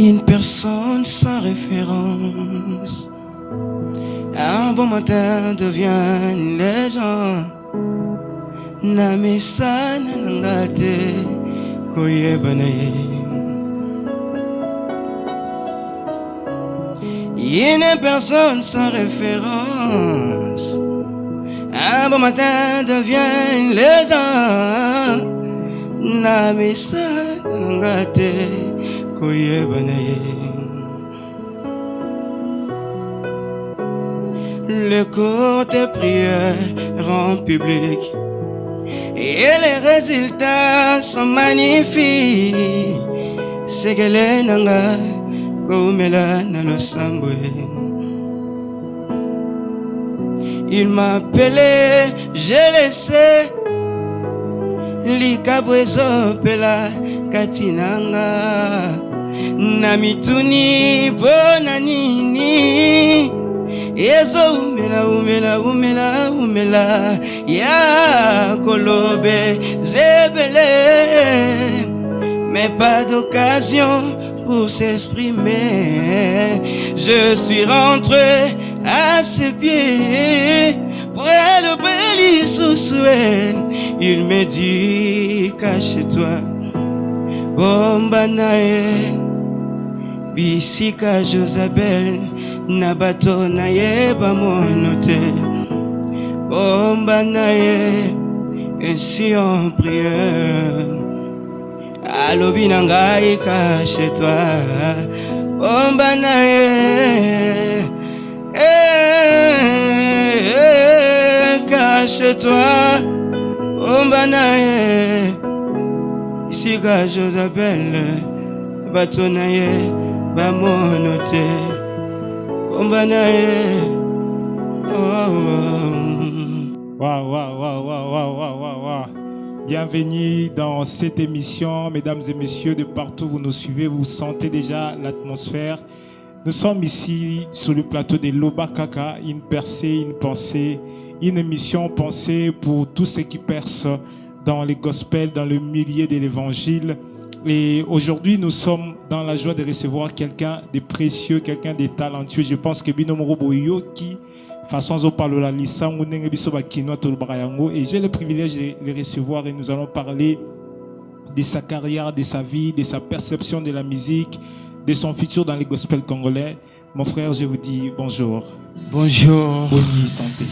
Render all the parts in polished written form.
Une personne sans référence. Un bon matin devient une légende. Namisa nanangate koyebane. Une personne sans référence. Un bon matin devient une légende. Namisa nanangate koyebane. Le côté prière en public et les résultats sont magnifiques. C'est que les nanga koumela na lo sambwe. Il m'a appelé, je le sais. Likabwezo pela katinanga. Namituni bonanini. Yeso umela ya kolobe zebele, mais pas d'occasion pour s'exprimer. Je suis rentré à ses pieds pour le beli sous souhait. Il me dit cache-toi, bombanae bisika Josabel. Nabato na ye ba monote, bomba na ye, ainsi en prière. Alobi na ngai cache-toi, bomba na ye, cache-toi, bomba na ye. Ici ka Josabel, bato na ye ba monote. Wow. Bienvenue dans cette émission, mesdames et messieurs, de partout où vous nous suivez, vous sentez déjà l'atmosphère. Nous sommes ici sur le plateau de Loba Kaka, une percée, une pensée, une émission pensée pour tous ceux qui percent dans les gospels, dans le milieu de l'évangile. Et aujourd'hui, nous sommes dans la joie de recevoir quelqu'un de précieux, quelqu'un de talentueux. Je pense que Binomoro Boyo qui façon zo parle la lisango nenge biso ba kinwa to barayango, et j'ai le privilège de le recevoir et nous allons parler de sa carrière, de sa vie, de sa perception de la musique, de son futur dans les gospels congolais. Mon frère, je vous dis bonjour. Bonjour. Bonne santé.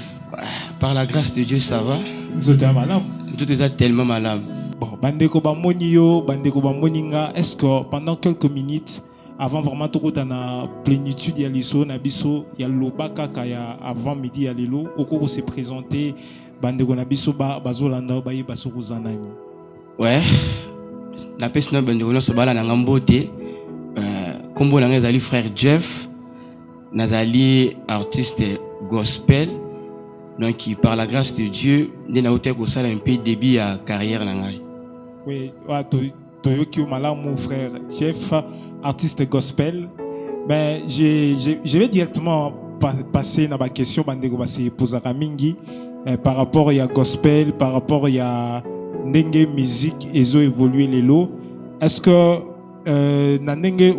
Par la grâce de Dieu, ça va? Vous êtes malade? Tout est tellement malade. Bon, bandeko ba monio, bandeko ba moninga, est-ce que pendant quelques minutes, avant vraiment tout na plénitude ya liso na biso ya Loba Kaka ya avant midi ya lelo, oko se présenter bandeko na biso ba bazolanda ba yeba so kuzanani? Ouais. Na pesna bandeko no sobala na ngambote. Kombo na ngazali frère Jeff, nazali artiste gospel. Donc par la grâce de Dieu, nous avons été un peu début à carrière. Oui, Toyoki Omala, mon frère Jeff, artiste gospel. Mais je vais directement passer dans ma question par rapport à gospel, par rapport à Nenge musique et zo évolué les lots. Est-ce que Nenge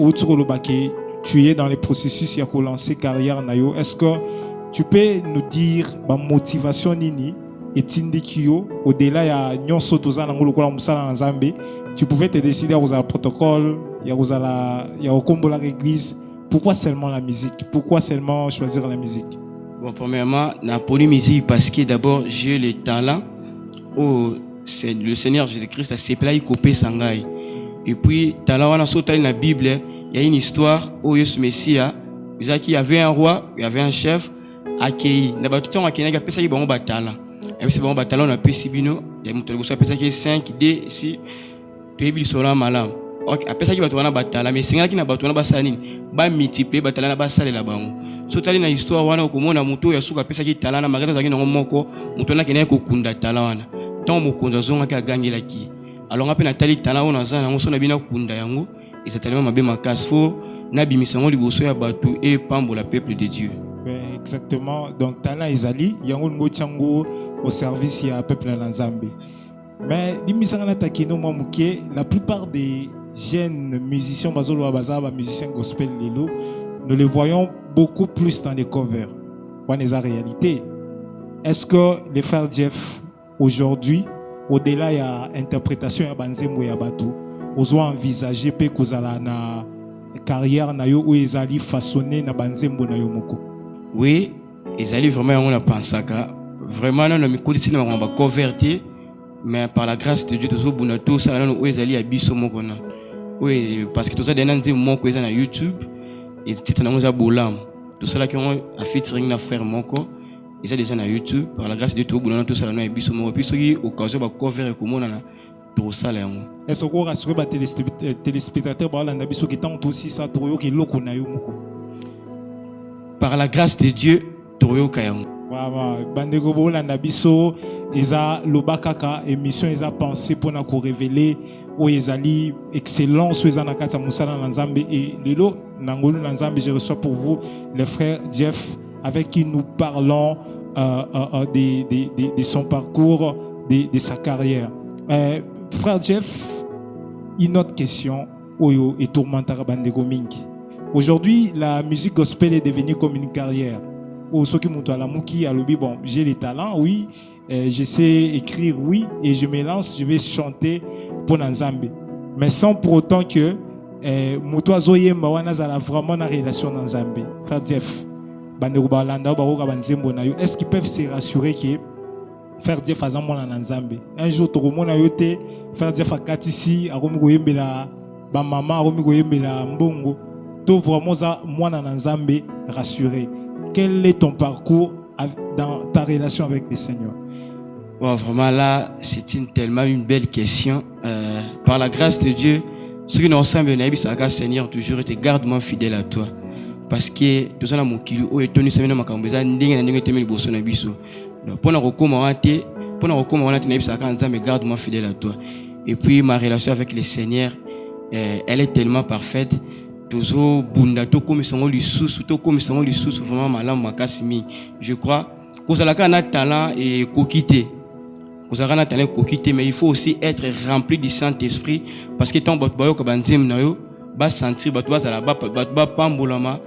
tu es dans les processus qui a lancé carrière nayo? Est-ce que tu peux nous dire ma motivation nini et tindikio au-delà ya nyonso tozana ngolo musala na Nzambe, tu pouvais te décider à un protocole, ya okombola l'église. Pourquoi seulement la musique? Pourquoi seulement choisir la musique? Bon, premièrement, la polymusique parce que d'abord j'ai le talent. Oh, c'est le Seigneur Jésus-Christ a séparé copé sangai. Et puis talent wana sauté dans la Bible, il y a une histoire où Yesu Messie il y avait un roi, il y avait un chef accueilli. D'abord tout le temps accueilli a pensé qu'il bon batala. Et puis c'est bon batala on a pu sibino, il y a monté le pensé qu'il 5 D si tu es bisola malam. OK, après ça qui va tourner batala mais singa qui na batona basani ba multiplier batala na basale la bango. So tali na histoire wana okomona muto ya suka pesa ki talana magata zaki na moko muto na kene ko kunda talana. Tant mo kunda zonga ka gangela ki. Alors on appelle Nathalie talana on azana on sona bina kunda yango et c'est tellement mabe makas fo na bimisango liboso ya batu et pambo la peuple de Dieu. Exactement. Donc talent ezali yango ngochango au service ya peuple na Nzambe. Mais la plupart des jeunes musiciens, musiciens gospel lelo, nous les voyons beaucoup plus dans les covers. Voilà la réalité. Est-ce que les frères Jeff, aujourd'hui, au-delà de l'interprétation de Banzembo et Batou, ils ont envisagé que vous avez une carrière où ils allaient façonner na Banzembo na Yomoko? Oui, ils allaient vraiment on a pensé que vraiment non mais quand ils on va convertir, mais par la grâce de Dieu tous au bout tout ça non où ils allaient à Bissomoko na. Oui, parce que tout ça dernier dit mon quoi na YouTube, et titre na on bolam. Tout ça là qui ont a featuring na frère Moko. Ils sont déjà sur YouTube, par la grâce de Dieu, tout tout ça là, et puis ce occasion de couvrir comme on a tout ça là. Est-ce que vous rassurez les téléspectateurs par la nabiso qui tente aussi ça, tout qui loko na yo moko? Par la grâce de Dieu, tout yo kayam. Voilà, bandeko bo la nabiso, eza lobakaka émission eza pensé pour na ko révéler o ezali excellence eza na kata musala na Nzambe et lelo nangolu na Nzambe je reçois pour vous le frère Jeff avec qui nous parlons de son parcours, de sa carrière. Frère Jeff, une autre question, Oyo et Tourmentara Bandego Mingi. Aujourd'hui, la musique gospel est devenue comme une carrière. Bon, j'ai les talents, oui, je sais écrire, oui, et je me lance, je vais chanter pour Nzambe. Mais sans pour autant que Moutoazo Yemba wana zala vraiment na relation na Nzambe. Frère Jeff, est-ce qu'ils peuvent se rassurer que Frère Jeff a un Nzambe? Un jour, tu vas Frère Jeff a katisi, a goyembela ba maman, a goyembela mbongo. Tu vraiment moi na Nzambe rassuré. Quel est ton parcours dans ta relation avec le Seigneur? Wow, vraiment là, c'est tellement une belle question. Par la grâce de Dieu, ceux qui nous ressemblent, Seigneur, toujours été garde-moi fidèle à toi. Parce que tout ça, mon kilo, oh, et Tony, ça vient de ma cambouza, n'engue te mets le bosso na biso. Pour nous recommander, mais garde-moi fidèle à toi. Et puis ma relation avec le Seigneur, elle est tellement parfaite. Toujours bunda, tout comme son lisusu, tout comme son lisusu, vraiment malam makasimi. Je crois que vous avez un talent et coquité. Vous avez un talent coquité, mais il faut aussi être rempli du Saint-Esprit, parce que tant que vous avez banzem na yo, ba sentir, ba tuwa zala ba pambolama.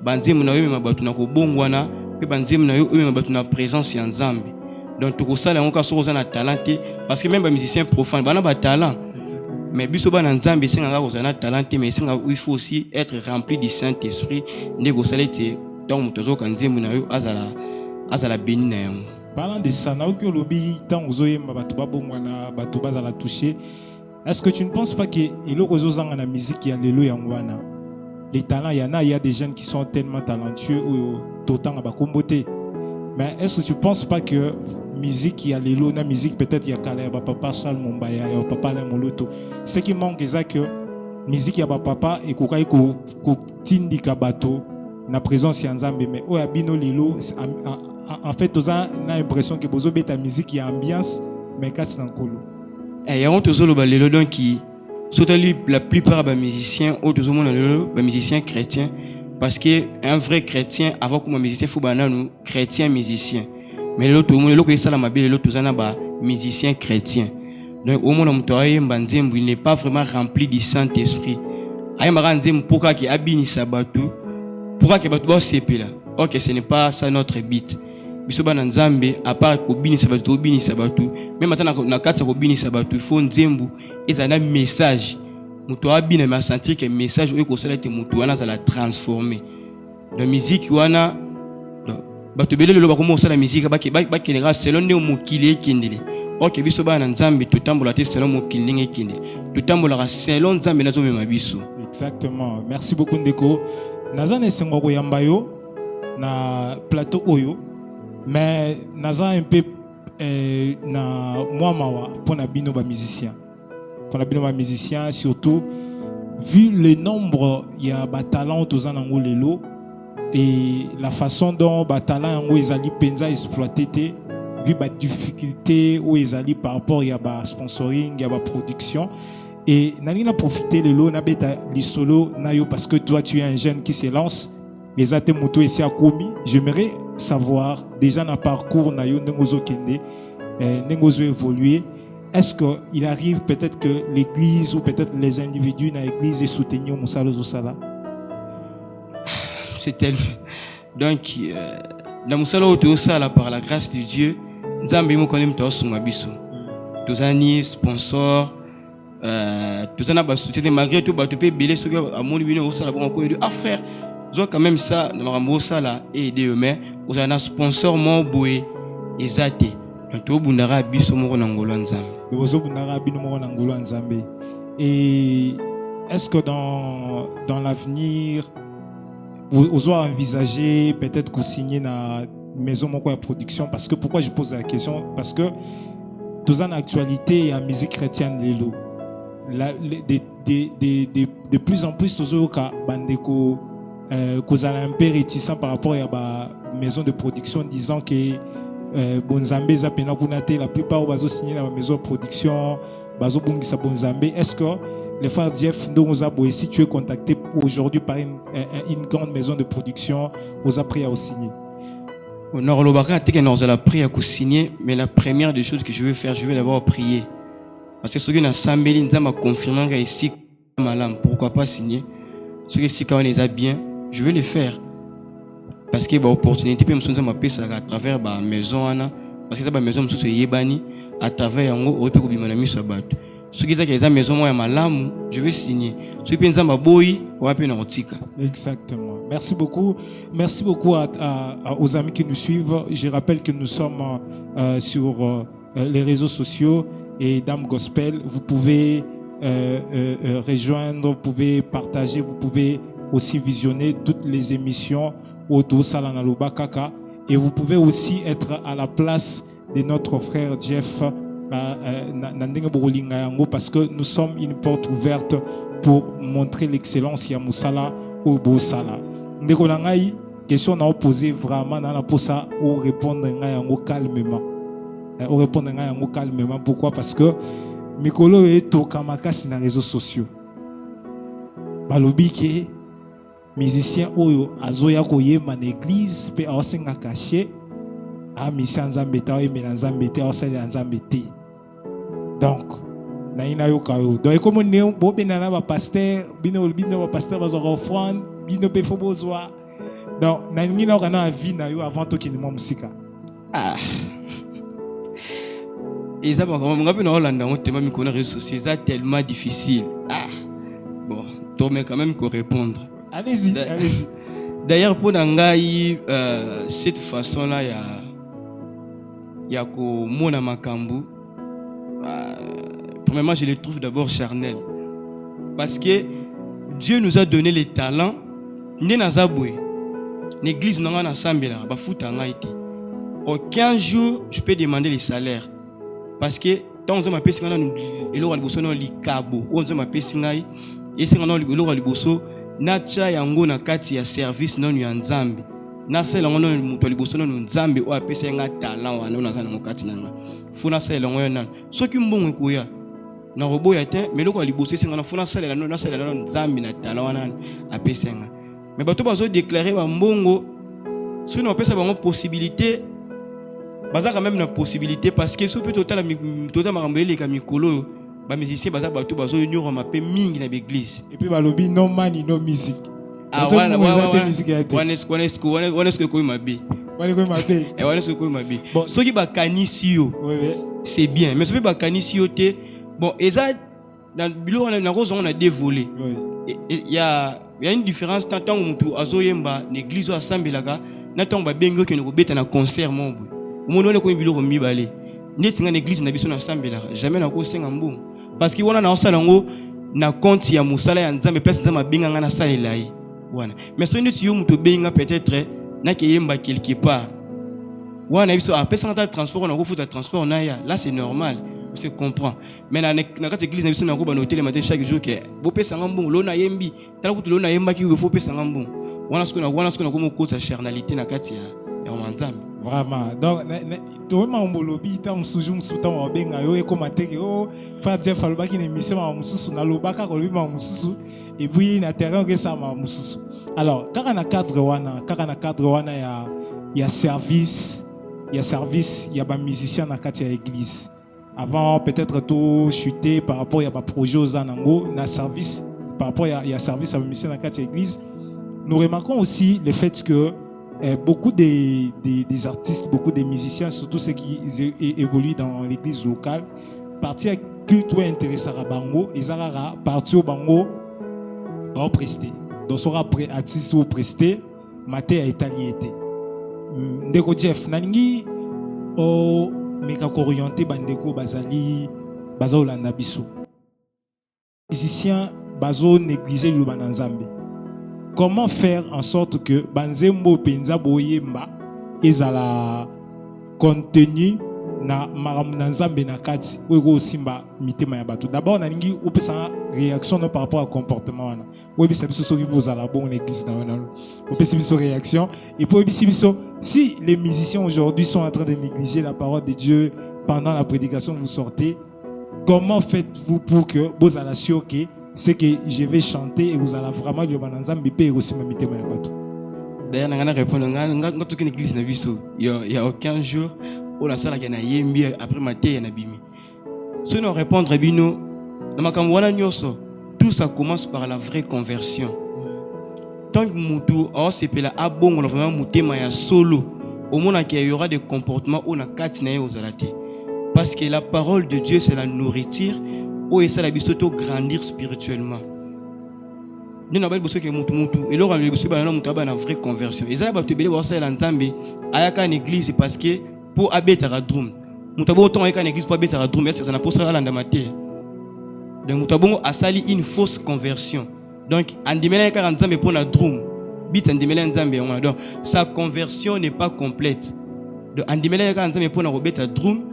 Banzim na yo mabatu na ko bongwana pe banzim na yo mabatu na présence ya Nzambe. Donc tout ça là on ka so na talent parce que même les musiciens profanes bana ba talent mais biso ba na Nzambe singa ko na talent mais singa il faut aussi être rempli du Saint-Esprit nego salete donc mutozo kanzim na yo azala béni na yo. Parlant de ça na ko lobi tant ozoyemba batu ba bongwana batu bazala toucher. Est-ce que tu ne penses pas que eloko zozanga na musique ya lelo yangwana? Les talents, il y a des jeunes qui sont tellement talentueux ou d'autant à Bakomboté. Mais est-ce que tu ne penses pas que musique, il y a les lots, la musique, peut-être il y a Kalé, papa Sal Mombaya, papa Moloto. Ce qui manque, c'est que musique, il y a papa et Kokai Tindi Kabato, la présence de Nzambe. Mais au Abino Lilo, en fait, on a l'impression que Bozo Beta musique, il y a ambiance, mais qu'est-ce que c'est? Il y a toujours le Lilo qui. Surtout la plupart des musiciens, autres des musiciens chrétiens, parce qu'un vrai chrétien, avant que musicien, il faut nous chrétien musicien. Mais l'autre, l'autre est la mabile, l'autre est musicien chrétien. Donc au moins il n'est pas vraiment rempli du Saint-Esprit. Pourquoi qu'il abini sabatu, pourquoi qu'il va se là. Ok, ce n'est pas ça notre but. Bisoba na Nzambe à part ko bini sabatu même maintenant na katsa ko bini sabatu il faut nzembu ezana message muto abina ma sentir que message o ko sala te muto wana za la transformer la musique wana bato belelo ba ko sala musique ba kelenga selon ne mokili ekendele. Ok, bisoba na Nzambe tutambola te selon mokili nge ekendele tutambola selon Nzambe nazo mema biso. Exactement, merci beaucoup Ndeko. Nazane sengo ko yamba yo na plateau oyo. Mais naza un peu na moi mawa pour na bino ba musicien. Pour na bino ba musicien surtout vu le nombre il y a ba talent tous en angolelo et la façon dont ba talent ngo ezali penza exploité vu ba difficulté où ezali par rapport il y a ba sponsoring, il y a ba production et nani na profiter le lot na beta li solo na yo parce que toi tu es un jeune qui se lance. Les athées moto ici à Komi, j'aimerais savoir déjà dans le parcours na yo nengozo kende nengozo évoluer est-ce qu'il arrive peut-être que l'église ou peut-être les individus dans l'église aient soutenu Moussala Zosala? C'est tellement. Donc, dans Moussala Zosala, par la grâce de Dieu, nous avons connu Tosungabiso. Tous les sponsors, tous les soutien, malgré tout, tu peux béler ceux qui ont mon numéro au Sala. Ah frère, ils ont quand même ça, dans le Sala et aider eux-mêmes. Vous avez un sponsor, mon boué, exact. Donc, vous avez un biso mon Angolo Nzambe. Et est-ce que dans l'avenir, vous avez envisagé peut-être que signer une maison de production? Parce que pourquoi je pose la question? Parce que dans l'actualité, il y a la musique chrétienne de plus en plus, vous avez un peu réticent par rapport à la maison de production, disant que Bonzambe la plupart ont signé la maison de production, est-ce que les frères Jeff si tu es contacté aujourd'hui par une grande maison de production, vous avez pris à signer? On a pris à signer, mais la première des choses que je vais faire, je vais d'abord prier. Parce que ce qui m'a confirmé que ici, pourquoi pas signer? Ce qui quand on les a bien, je vais les faire. Parce que l'opportunité peut me à travers la maison, parce que c'est la maison à travers ce qui est que la maison, je vais signer. Ce qui est exactement. Merci beaucoup. Merci beaucoup aux amis qui nous suivent. Je rappelle que nous sommes sur les réseaux sociaux et Dame Gospel. Vous pouvez rejoindre, vous pouvez partager, vous pouvez aussi visionner toutes les émissions autour Salana Lubakaka. Et vous pouvez aussi être à la place de notre frère Jeff parce que nous sommes une porte ouverte pour montrer l'excellence ya Moussala au Bosala. Ndeko nangai question na posé vraiment na pour ça ou répondre calmement. Ou répondre calmement. Pourquoi? Parce que mikolo est au kamakasi na réseaux sociaux. Balobi ke musicien oyo azoya koyema na église pe asenga caché a mission Nzambe ta e Nzambe te osala Nzambe te. Donc na ina yo kayo donc comme ne bo benana ba pasteur bino ba pasteur ba zo offrande bino pe fobozwa donc na ngina kana vie na yo avant to kinimo musika et ça bon ngapi na Hollande on te mami connaître réseaux sociaux c'est tellement difficile bon toi mais quand même qu'on répondre. Allez-y. D'ailleurs pour Nangai cette façon là il y a ko mona makambu. Premièrement, je les trouve d'abord charnels. Parce que Dieu nous a donné les talents. L'église n'a pas ensemble. Aucun jour, je peux demander les salaires. Parce que tant que je m'appelle Nacha yango na kati ya service non ya Nzambe. Na sala ngono muto liboso no Nzambe o apesa nga talent wana na sana ngokati nanga. Funa sala ngoyo nan. Soki mbongo koya na roboya te meloko liboso singa na funa sala no Nzambe na talent wana apesa nga. Mais bato bazo déclarer ba mbongo so na apesa bango possibilité baza quand même na possibilité parce que so peut total makambo ele ka mikolo ba musicien baza bato bazo nyoro mape mingi na l'église et puis balobi no money no music. Bon, ceux qui bakanisi yo, c'est bien. Mais ceux qui bakanisi yo te, bon, et ça, dans le bureau, on a dévolé. Il y a une différence tant que nous azoyemba l'église assemblée là, n'attend pas bengo que nous bête na concert mon bout. Mon nom est comme bureau mi balé. N'etinga l'église na biso na assemblée là, jamais na ko senga mbongo. Parce que wana na osalango na compte ya musala ya Nzambe place Nzambe benga na salela yi. Voilà. Mais si tu as benga peut-être na kiyemba quelque part. Wana biso a pesa na transport on a refoutu transport na ya. Là c'est normal. Je comprends. Mais na kati église na biso na ko ba hôtel matin chaque jour que bo pesa ngambon lo na yembi. Tala kutu lo na yemba ki faut pesa ngambon. Wana ce qu'on a comme cause sa charnalité na kati ya Nzambe. Vraiment. Donc to ma mbolobi ta msuju msuta wa benga yo e commenter que oh fa Jeff alobaki na émission ma msusu na lobaka ko lobi ma msusu et puis na terrain que ça ma msusu. Alors kaka na cadre wana ya service, il y a ba musicien na kati ya église. avant peut-être tout chuter par rapport à projet aux anango, na service, par rapport à service à mission dans la église, nous remarquons aussi le fait que beaucoup des artistes, beaucoup des musiciens, surtout ceux qui évoluent dans l'église locale, partir que toi intéressé à bango, ils ont parti au bango, va prester. Donc sera artiste ou prester, maté à italiété. Ndeko Jeff, naningi o meka orienté bandeko bazali bazo landa biso. Musiciens bazo négliger le bananzambe. Comment faire en sorte que banzembo penza boyemba ezala contenu na maramnanzambe na kati wego simba mitema ya bato. D'abord naningi opesa réaction par rapport au comportement wana. Oui, c'est biso soki vous ala bon l'église na wana. Opesa biso réaction et puis biso si les musiciens aujourd'hui sont en train de négliger la parole de Dieu pendant la prédication vous sortez, comment faites-vous pour que vous allez sûr que c'est que je vais chanter et vous allez vraiment le bananzambe pe aussi ma mitema ya bato. D'ailleurs nanga répondre nga toki l'église na biso. Il y a aucun jour où la salle a yembi après maté ya na bimi. Si nous répondre bino na makambo wana nyoso, tout ça commence par la vraie conversion. Tant que mutu a sepela abongo na vraiment mutema ya solo, au moins qu'il y aura des comportements où na kati na yo zalate. Parce que la parole de Dieu c'est la nourriture où ça la bisoto grandir spirituellement. Nous n'avons pas besoin que mutu et là on a besoin de mutu na vraie conversion. Et ça va te belé voir ça la nzambe ayaka en église parce que pour abetara drum. Mutabo autant ayaka en église pour abetara drum, ça n'a pas ça la ndamate. Donc mutabongo a sali une fausse conversion. Donc andimela ayaka nzambe pour na drum. Bit andimela nzambe on donc sa conversion n'est pas complète. Donc andimela ayaka nzambe pour na robeta drum.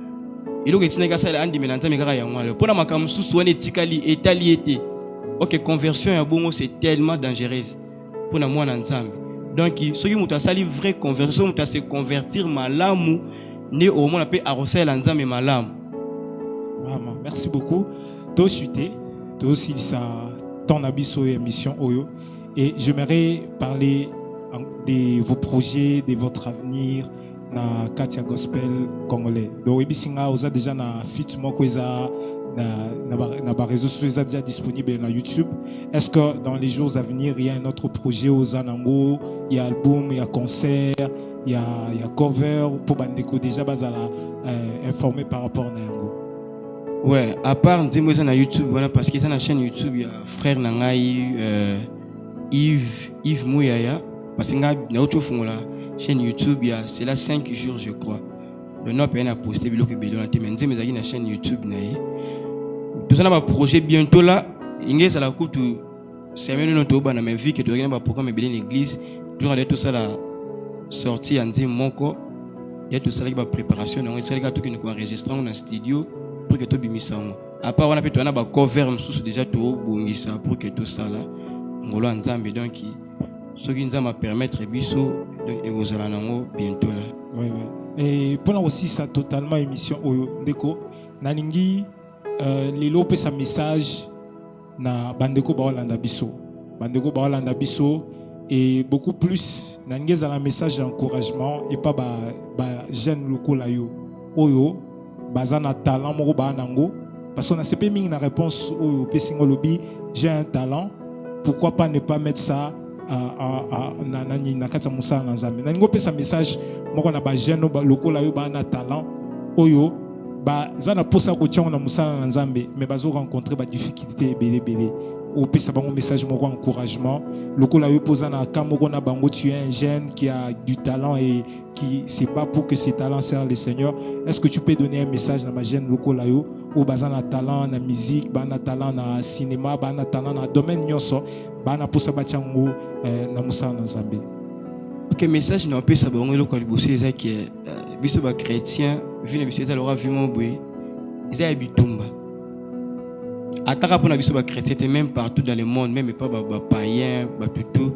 Et donc c'est nega sala andimela nzambe kaka ya ngwa. Pour na makambo susu wane tikali etali ete. Ok, conversion ya bongo c'est tellement dangereuse pour na mwana nzambe. Donc ceux qui muta sali vraie conversion muta se convertir malamu né au monde appelé arroser la nzambe malamu. Vraiment, merci beaucoup. To chuté, to aussi ça ton abisso émission Oyo et j'aimerais parler de vos projets, de votre avenir na Katia Gospel congolais. Donc ebisinga oza déjà na fit moko eza na réseaux sociaux déjà disponible na YouTube. Est-ce que dans les jours à venir il y a un autre projet aux Anango, il y a album, il y a concert, il y a cover pour bandeko déjà bazala informé par rapport à Yango? Ouais, à part Nzimbo na YouTube voilà parce que ça na chaîne YouTube il y a frère nangai Yves Mouyaya parce que na autre fongola chaîne YouTube il y a c'est là 5 jours je crois. Le nom peut a posté biloko belon na temenze mais na chaîne YouTube na ye. Tout ça na projet bientôt là, ingé ça la coûte semaine non to bana mais vu que tu regardes ba programme belé l'église, tout ça tout ça la sortie en Nzimbo moko. Il y a tout ça qui va préparation on ça les gars tout qui nous enregistrons dans studio pour que tout bimisa. À part on a peut on a ba cover sous déjà tout bongisa pour que tout ça là ngolo nzambe donc ce qui nous va permettre biso et vous allez nango bientôt là. Oui oui. Et pour aussi ça totalement émission Oyo ndeko nalingi lelo pe sa message na bandeko ba Holanda biso. Bandeko ba Holanda biso et beaucoup plus nalingi za la message d'encouragement et pas ba jeune loko la yo. Oyo bazana talent moko ba nango parce qu'on a CP ming na réponse au pesingo lobby j'ai un talent pourquoi pas ne pas mettre ça na kati musala na nzambe na ngo pesa message moko na ba jeune lokola yo ba na talent oyo ba zana posa ko tchanga na musala na nzambe mais bazo rencontrer ba difficulté belé ou pesa bango message moko encouragement lokola yo posa na kamoko na bango tu es un jeune qui a du talent et qui c'est pas pour que ses talents servent le Seigneur. Est-ce que tu peux donner un message na ba jeune lokola yo ou bazana talent na musique ba na talent na cinéma ba na talent na domaine nyonso ba na posa ba tchango na musala na nzambe? Ok, message na pesa bango lokali bosse eza que biso ba chrétien vu na biso eza lora vivement boye eza bitumba ataka pour na biso ba chrétien même partout dans le monde même pas ba païen ba tout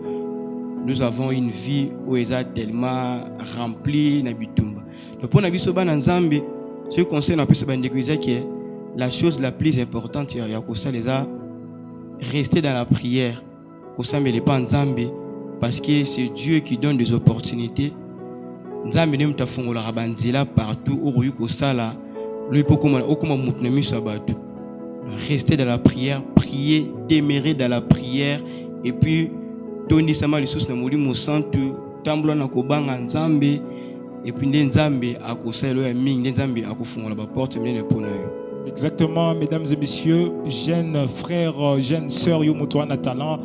nous avons une vie où eza tellement remplie na bitumba donc pour na biso ba na nzambe ce conseil na pesa bandeko eza que la chose la plus importante ya ko ça les a rester dans la prière ko sambele pa nzambe parce que c'est Dieu qui donne des opportunités. Nzambe ne mtafungola banzela partout au ruyu ko sala Restez dans la prière, priez, demeurez dans la prière. Et puis, donnez ça mal sous namoli mosantu, tamblo na kobanga nzambe. Et puis nzambe akoselo ya mingi, nzambe akofungola ba porte mene pour nous. Exactement, mesdames et messieurs, jeunes frères, jeunes sœurs, Yomotoana Talent,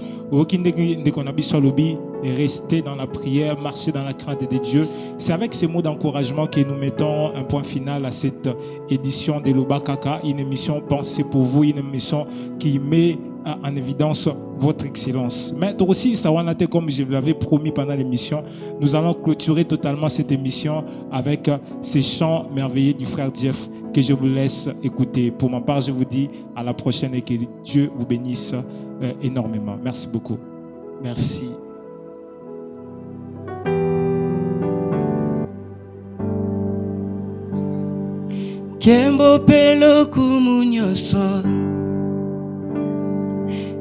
restez dans la prière, marchez dans la crainte de Dieu. C'est avec ces mots d'encouragement que nous mettons un point final à cette édition de Loba Kaka, une émission pensée pour vous, une émission qui met en évidence votre excellence. Mais aussi, Sawanate, comme je vous l'avais promis pendant l'émission, nous allons clôturer totalement cette émission avec ces chants merveilleux du frère Jeff que je vous laisse écouter. Pour ma part, je vous dis à la prochaine et que Dieu vous bénisse énormément. Merci beaucoup. Merci. Kembo pelo kumunyoso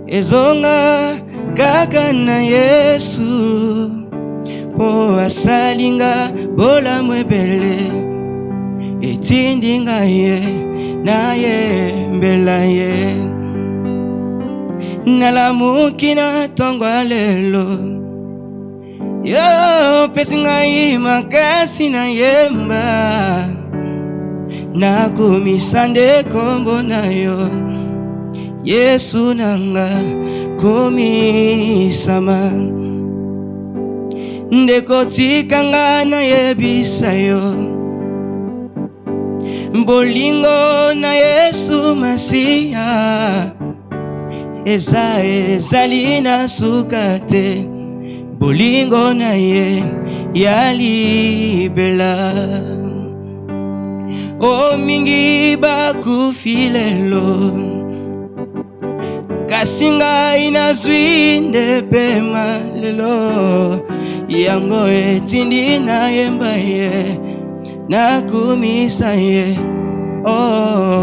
ezonga kaka na Yesu po asalinga bola mwebele etindinga ye na ye mbela ye nalamukina tongwa lelo yo pesinga makasi na yemba nakumisande kombo na yo Yesu nanga komisama ndekotikanga na yebisa yo bolingo na Yesu Masiya ezali na sukate bolingo na ye yalibela o mingi bakufilelo kasinga inazwi ndepema lelo yango etindi na yemba ye nakumisa ye oh